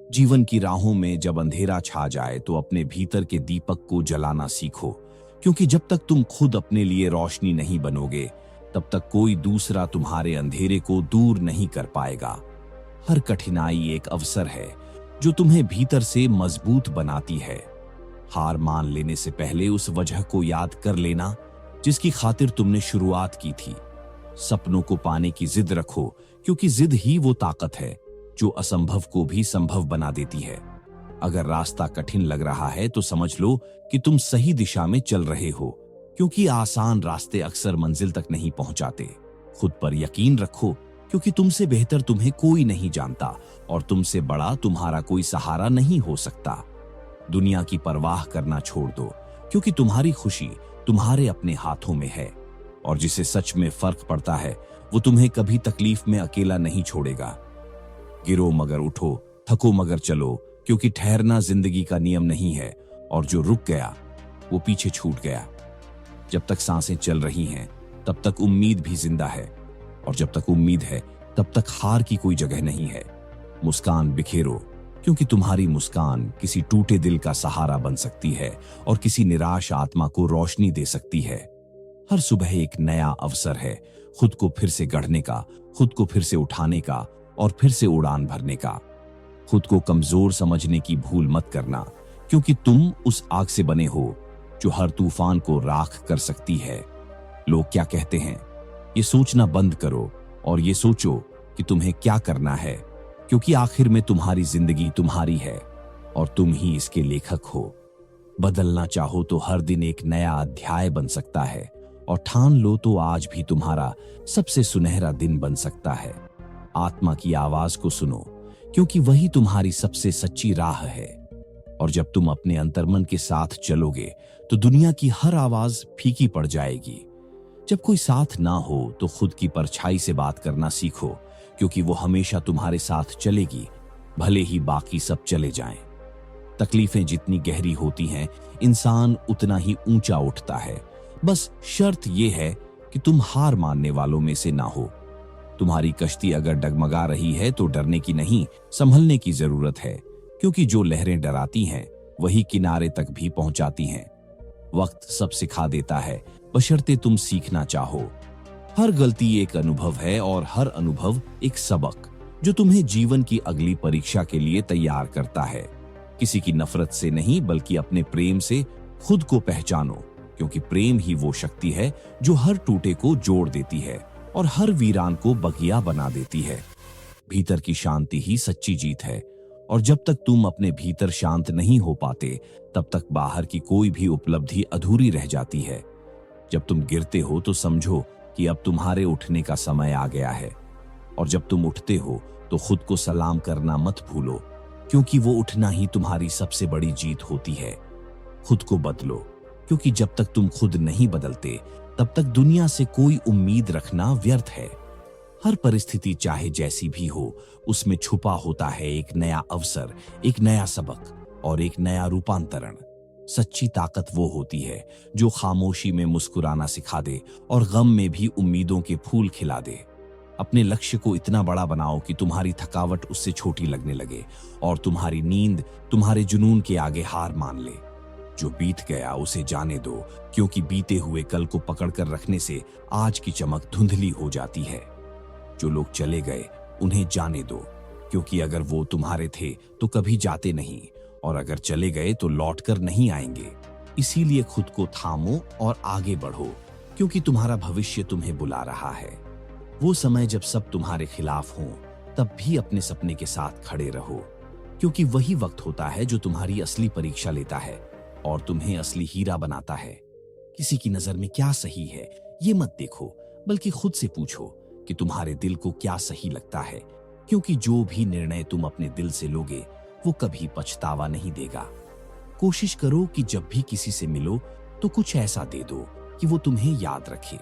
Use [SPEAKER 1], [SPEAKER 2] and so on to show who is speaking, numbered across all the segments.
[SPEAKER 1] जीवन की राहों में जब अंधेरा छा जाए तो अपने भीतर के दीपक को जलाना सीखो, क्योंकि जब तक तुम खुद अपने लिए रोशनी नहीं बनोगे, तब तक कोई दूसरा तुम्हारे अंधेरे को दूर नहीं कर पाएगा। हर कठिनाई एक अवसर है जो तुम्हें भीतर से मजबूत बनाती है। हार मान लेने से पहले उस वजह को याद कर लेना जिसकी खातिर तुमने शुरुआत की थी। सपनों को पाने की जिद रखो, क्योंकि जिद ही वो ताकत है जो असंभव को भी संभव बना देती है। अगर रास्ता कठिन लग रहा है तो समझ लो कि तुम सही दिशा में चल रहे हो, क्योंकि आसान रास्ते अक्सर मंजिल तक नहीं पहुंचाते। खुद पर यकीन रखो, क्योंकि तुमसे बेहतर तुम्हें कोई नहीं जानता और तुमसे बड़ा तुम्हारा कोई सहारा नहीं हो सकता। दुनिया की परवाह करना छोड़ दो, क्योंकि तुम्हारी खुशी तुम्हारे अपने हाथों में है, और जिसे सच में फर्क पड़ता है वो तुम्हें कभी तकलीफ में अकेला नहीं छोड़ेगा। गिरो मगर उठो, थको मगर चलो, क्योंकि ठहरना जिंदगी का नियम नहीं है, और जो रुक गया वो पीछे छूट गया। जब तक सांसें चल रही हैं तब तक उम्मीद भी जिंदा है, और जब तक उम्मीद है तब तक हार की कोई जगह नहीं है। मुस्कान बिखेरो, क्योंकि तुम्हारी मुस्कान किसी टूटे दिल का सहारा बन सकती है और किसी निराश आत्मा को रोशनी दे सकती है। हर सुबह एक नया अवसर है खुद को फिर से गढ़ने का, खुद को फिर से उठाने का और फिर से उड़ान भरने का। खुद को कमजोर समझने की भूल मत करना, क्योंकि तुम उस आग से बने हो जो हर तूफान को राख कर सकती है। लोग क्या कहते हैं ये सोचना बंद करो और ये सोचो कि तुम्हें क्या करना है, क्योंकि आखिर में तुम्हारी जिंदगी तुम्हारी है और तुम ही इसके लेखक हो। बदलना चाहो तो हर दिन एक नया अध्याय बन सकता है, और ठान लो तो आज भी तुम्हारा सबसे सुनहरा दिन बन सकता है। आत्मा की आवाज को सुनो, क्योंकि वही तुम्हारी सबसे सच्ची राह है। और जब तुम अपने अंतर्मन के साथ चलोगे तो दुनिया की हर आवाज फीकी पड़ जाएगी। जब कोई साथ ना हो तो खुद की परछाई से बात करना सीखो, क्योंकि वो हमेशा तुम्हारे साथ चलेगी, भले ही बाकी सब चले जाएं। तकलीफें जितनी गहरी होती हैं, इंसान उतना ही ऊंचा उठता है। बस शर्त यह है कि तुम हार मानने वालों में से ना हो। तुम्हारी कश्ती अगर डगमगा रही है तो डरने की नहीं, संभलने की जरूरत है, क्योंकि जो लहरें डराती हैं वही किनारे तक भी पहुंचाती हैं। वक्त सब सिखा देता है, बशर्ते तुम सीखना चाहो। हर गलती एक अनुभव है, और हर अनुभव एक सबक जो तुम्हें जीवन की अगली परीक्षा के लिए तैयार करता है। किसी की नफरत से नहीं, बल्कि अपने प्रेम से खुद को पहचानो, क्योंकि प्रेम ही वो शक्ति है जो हर टूटे को जोड़ देती है और हर वीरान को बगिया बना देती है। भीतर की शांति ही सच्ची जीत है, और जब तक तुम अपने भीतर शांत नहीं हो पाते तब तक बाहर की कोई भी उपलब्धि अधूरी रह जाती है। जब तुम गिरते हो तो समझो कि अब तुम्हारे उठने का समय आ गया है, और जब तुम उठते हो तो खुद को सलाम करना मत भूलो, क्योंकि वो उठना ही तुम्हारी सबसे बड़ी जीत होती है। खुद को बदलो, क्योंकि जब तक तुम खुद नहीं बदलते तब तक दुनिया से कोई उम्मीद रखना व्यर्थ है। हर परिस्थिति चाहे जैसी भी हो, उसमें छुपा होता है एक नया अवसर, एक नया सबक और एक नया रूपांतरण। सच्ची ताकत वो होती है जो खामोशी में मुस्कुराना सिखा दे और गम में भी उम्मीदों के फूल खिला दे। अपने लक्ष्य को इतना बड़ा बनाओ कि तुम्हारी थकावट उससे छोटी लगने लगे और तुम्हारी नींद तुम्हारे जुनून के आगे हार मान ले। जो बीत गया उसे जाने दो, क्योंकि बीते हुए कल को पकड़कर रखने से आज की चमक धुंधली हो जाती है। जो लोग चले गए उन्हें जाने दो, क्योंकि अगर वो तुम्हारे थे तो कभी जाते नहीं, और अगर चले गए तो लौटकर नहीं आएंगे। इसीलिए खुद को थामो और आगे बढ़ो, क्योंकि तुम्हारा भविष्य तुम्हें बुला रहा है। वो समय जब सब तुम्हारे खिलाफ हों, तब भी अपने सपने के साथ खड़े रहो, क्योंकि वही वक्त होता है जो तुम्हारी असली परीक्षा लेता है और तुम्हें असली हीरा बनाता है। किसी की नजर में क्या सही है ये मत देखो, बल्कि खुद से पूछो कि तुम्हारे दिल को क्या सही लगता है, क्योंकि जो भी निर्णय तुम अपने दिल से लोगे वो कभी पछतावा नहीं देगा। कोशिश करो कि जब भी किसी से मिलो तो कुछ ऐसा दे दो कि वो तुम्हें याद रखे,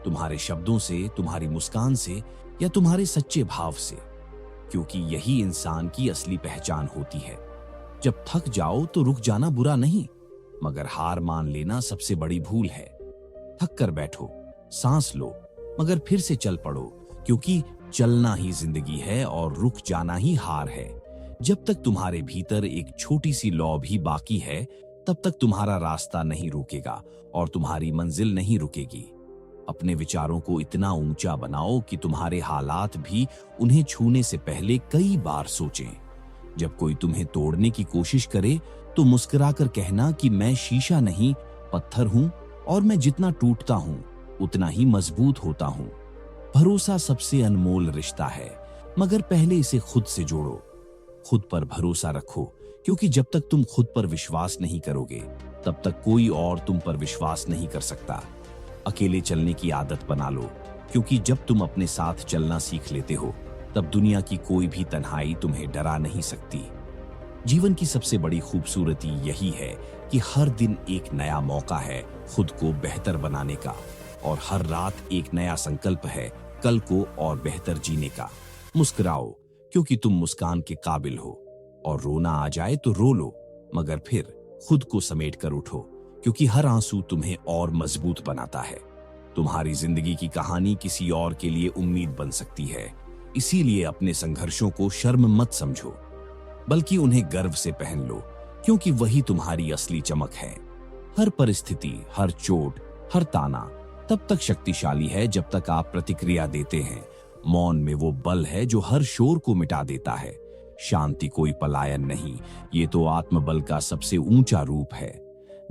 [SPEAKER 1] तुम्हारे शब्दों से, तुम्हारी मुस्कान से या तुम्हारे सच्चे भाव से, क्योंकि यही इंसान की असली पहचान होती है। जब थक जाओ तो रुक जाना बुरा नहीं, मगर हार मान लेना सबसे बड़ी भूल है। थक कर बैठो, सांस लो, मगर फिर से चल पड़ो, क्योंकि चलना ही जिंदगी है और रुक जाना ही हार है। जब तक तुम्हारे भीतर एक छोटी सी लौ भी बाकी है, तब तक तुम्हारा रास्ता नहीं रुकेगा और तुम्हारी मंजिल नहीं रुकेगी। अपने विचारों को इतना ऊंचा बनाओ कि तुम्हारे हालात भी उन्हें छूने से पहले कई बार सोचें। जब कोई तुम्हें तोड़ने की कोशिश करे तो मुस्कुराकर कहना कि मैं शीशा नहीं, पत्थर हूं और मैं जितना टूटता हूं उतना ही मजबूत होता हूं। भरोसा सबसे अनमोल रिश्ता है, मगर पहले इसे खुद से जोड़ो। खुद पर भरोसा रखो, क्योंकि जब तक तुम खुद पर विश्वास नहीं करोगे तब तक कोई और तुम पर विश्वास नहीं कर सकता। अकेले चलने की आदत बना लो, क्योंकि जब तुम अपने साथ चलना सीख लेते हो तब दुनिया की कोई भी तन्हाई तुम्हें डरा नहीं सकती। जीवन की सबसे बड़ी खूबसूरती यही है कि हर दिन एक नया मौका है खुद को बेहतर बनाने का, और हर रात एक नया संकल्प है कल को और बेहतर जीने का। मुस्कुराओ, क्योंकि तुम मुस्कान के काबिल हो, और रोना आ जाए तो रो लो, मगर फिर खुद को समेट कर उठो, क्योंकि हर आंसू तुम्हें और मजबूत बनाता है। तुम्हारी जिंदगी की कहानी किसी और के लिए उम्मीद बन सकती है, इसीलिए अपने संघर्षों को शर्म मत समझो, बल्कि उन्हें गर्व से पहन लो, क्योंकि वही तुम्हारी असली चमक है। हर परिस्थिति, हर चोट, हर ताना तब तक शक्तिशाली है जब तक आप प्रतिक्रिया देते हैं। मौन में वो बल है जो हर शोर को मिटा देता है। शांति कोई पलायन नहीं, ये तो आत्मबल का सबसे ऊंचा रूप है,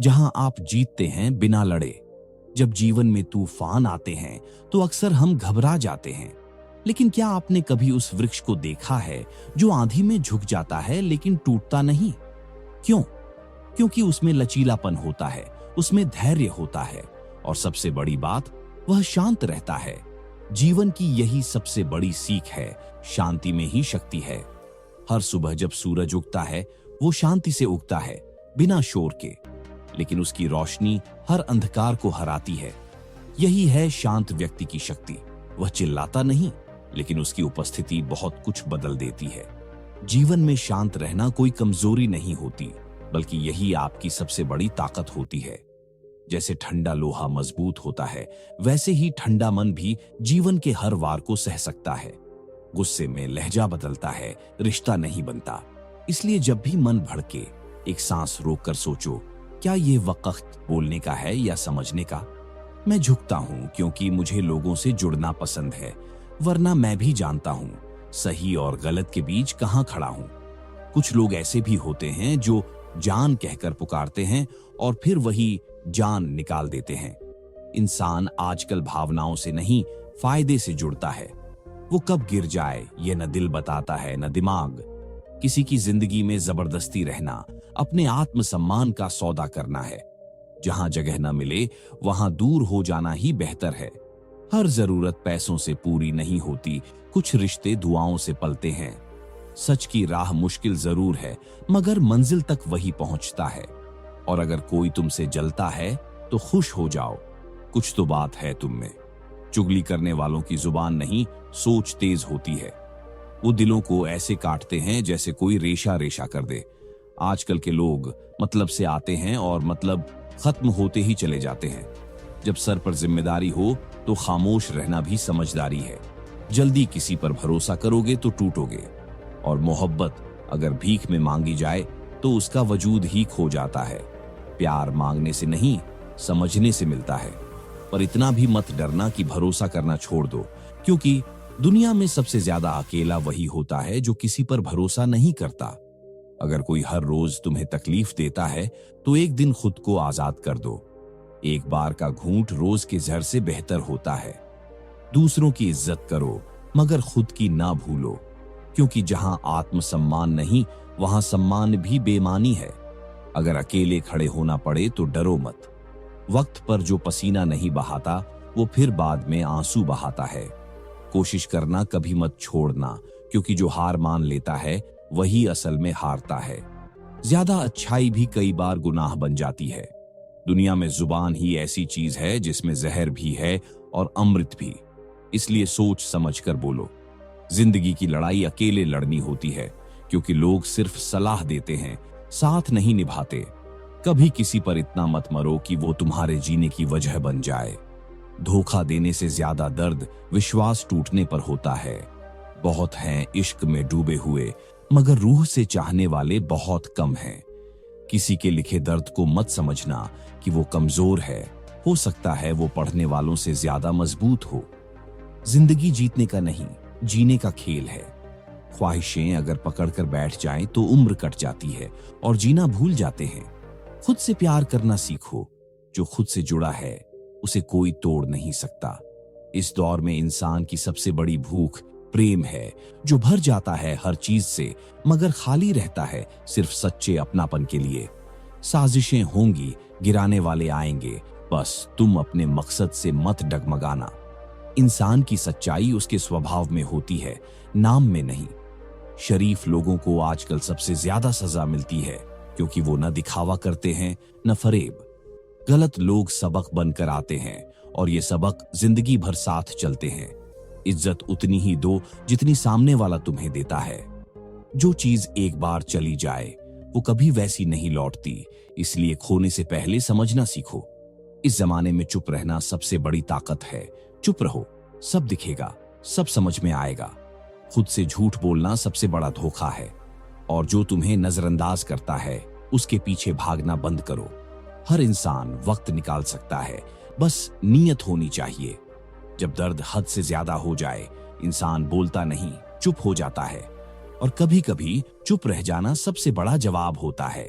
[SPEAKER 1] जहां आप जीतते हैं बिना लड़े। जब जीवन में तूफान आते हैं तो अक्सर हम घबरा जाते हैं, लेकिन क्या आपने कभी उस वृक्ष को देखा है जो आंधी में झुक जाता है लेकिन टूटता नहीं? क्यों? क्योंकि उसमें लचीलापन होता है, उसमें धैर्य होता है, और सबसे बड़ी बात, वह शांत रहता है। जीवन की यही सबसे बड़ी सीख है, शांति में ही शक्ति है। हर सुबह जब सूरज उगता है वो शांति से उगता है, बिना शोर के, लेकिन उसकी रोशनी हर अंधकार को हराती है। यही है शांत व्यक्ति की शक्ति। वह चिल्लाता नहीं, लेकिन उसकी उपस्थिति बहुत कुछ बदल देती है। जीवन में शांत रहना कोई कमजोरी नहीं होती, बल्कि यही आपकी सबसे बड़ी ताकत होती है। जैसे ठंडा लोहा मजबूत होता है, वैसे ही ठंडा मन भी जीवन के हर वार को सह सकता है। गुस्से में लहजा बदलता है, रिश्ता नहीं बनता। इसलिए जब भी मन भड़के, एक सांस रोककर सोचो, क्या ये वक्त बोलने का है या समझने का? मैं झुकता हूं क्योंकि मुझे लोगों से जुड़ना पसंद है, वरना मैं भी जानता हूं सही और गलत के बीच कहां खड़ा हूं। कुछ लोग ऐसे भी होते हैं जो जान कहकर पुकारते हैं और फिर वही जान निकाल देते हैं। इंसान आजकल भावनाओं से नहीं, फायदे से जुड़ता है। वो कब गिर जाए ये न दिल बताता है न दिमाग। किसी की जिंदगी में जबरदस्ती रहना अपने आत्मसम्मान का सौदा करना है। जहां जगह न मिले वहां दूर हो जाना ही बेहतर है। हर जरूरत पैसों से पूरी नहीं होती, कुछ रिश्ते दुआओं से पलते हैं। सच की राह मुश्किल जरूर है, मगर मंजिल तक वही पहुंचता है। और अगर कोई तुमसे जलता है तो खुश हो जाओ, कुछ तो बात है तुम में। चुगली करने वालों की जुबान नहीं, सोच तेज होती है। वो दिलों को ऐसे काटते हैं जैसे कोई रेशा रेशा कर दे। आजकल के लोग मतलब से आते हैं और मतलब खत्म होते ही चले जाते हैं। जब सर पर जिम्मेदारी हो तो खामोश रहना भी समझदारी है। जल्दी किसी पर भरोसा करोगे तो टूटोगे, और मोहब्बत अगर भीख में मांगी जाए तो उसका वजूद ही खो जाता है। प्यार मांगने से नहीं, समझने से मिलता है। पर इतना भी मत डरना कि भरोसा करना छोड़ दो, क्योंकि दुनिया में सबसे ज्यादा अकेला वही होता है जो किसी पर भरोसा नहीं करता। अगर कोई हर रोज तुम्हें तकलीफ देता है तो एक दिन खुद को आजाद कर दो। एक बार का घूंट रोज के जहर से बेहतर होता है। दूसरों की इज्जत करो, मगर खुद की ना भूलो, क्योंकि जहां आत्मसम्मान नहीं वहां सम्मान भी बेमानी है। अगर अकेले खड़े होना पड़े तो डरो मत। वक्त पर जो पसीना नहीं बहाता वो फिर बाद में आंसू बहाता है। कोशिश करना कभी मत छोड़ना, क्योंकि जो हार मान लेता है वही असल में हारता है। ज्यादा अच्छाई भी कई बार गुनाह बन जाती है। दुनिया में जुबान ही ऐसी चीज है जिसमें जहर भी है और अमृत भी। इसलिए सोच समझ कर बोलो। जिंदगी की लड़ाई अकेले लड़नी होती है, क्योंकि लोग सिर्फ सलाह देते हैं, साथ नहीं निभाते। कभी किसी पर इतना मत मरो कि वो तुम्हारे जीने की वजह बन जाए। धोखा देने से ज्यादा दर्द विश्वास टूटने पर होता है। बहुत हैं इश्क में डूबे हुए, मगर रूह से चाहने वाले बहुत कम हैं। किसी के लिखे दर्द को मत समझना कि वो कमजोर है। हो सकता है वो पढ़ने वालों से ज्यादा मजबूत हो। जिंदगी जीतने का नहीं, जीने का खेल है। ख्वाहिशें अगर पकड़कर बैठ जाएं तो उम्र कट जाती है और जीना भूल जाते हैं। खुद से प्यार करना सीखो। जो खुद से जुड़ा है उसे कोई तोड़ नहीं सकता। इस दौर में इंसान की सबसे बड़ी भूख प्रेम है, जो भर जाता है हर चीज से मगर खाली रहता है सिर्फ सच्चे अपनापन के लिए। साजिशें होंगी, गिराने वाले आएंगे, बस तुम अपने मकसद से मत डगमगाना। इंसान की सच्चाई उसके स्वभाव में होती है, नाम में नहीं। शरीफ लोगों को आजकल सबसे ज्यादा सजा मिलती है क्योंकि वो न दिखावा करते हैं न फरेब। गलत लोग सबक बनकर आते हैं और ये सबक जिंदगी भर साथ चलते हैं। इज्जत उतनी ही दो जितनी सामने वाला तुम्हें देता है। जो चीज एक बार चली जाए वो कभी वैसी नहीं लौटती, इसलिए खोने से पहले समझना सीखो। इस जमाने में चुप रहना सबसे बड़ी ताकत है। चुप रहो, सब दिखेगा, सब समझ में आएगा। खुद से झूठ बोलना सबसे बड़ा धोखा है और जो तुम्हें नजरअंदाज करता है उसके पीछे भागना बंद करो। हर इंसान वक्त निकाल सकता है, बस नीयत होनी चाहिए। जब दर्द हद से ज्यादा हो जाए इंसान बोलता नहीं, चुप हो जाता है और कभी कभी चुप रह जाना सबसे बड़ा जवाब होता है।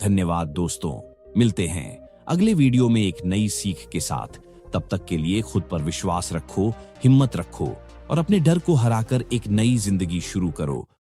[SPEAKER 1] धन्यवाद दोस्तों, मिलते हैं अगले वीडियो में एक नई सीख के साथ। तब तक के लिए खुद पर विश्वास रखो, हिम्मत रखो और अपने डर को हराकर एक नई जिंदगी शुरू करो।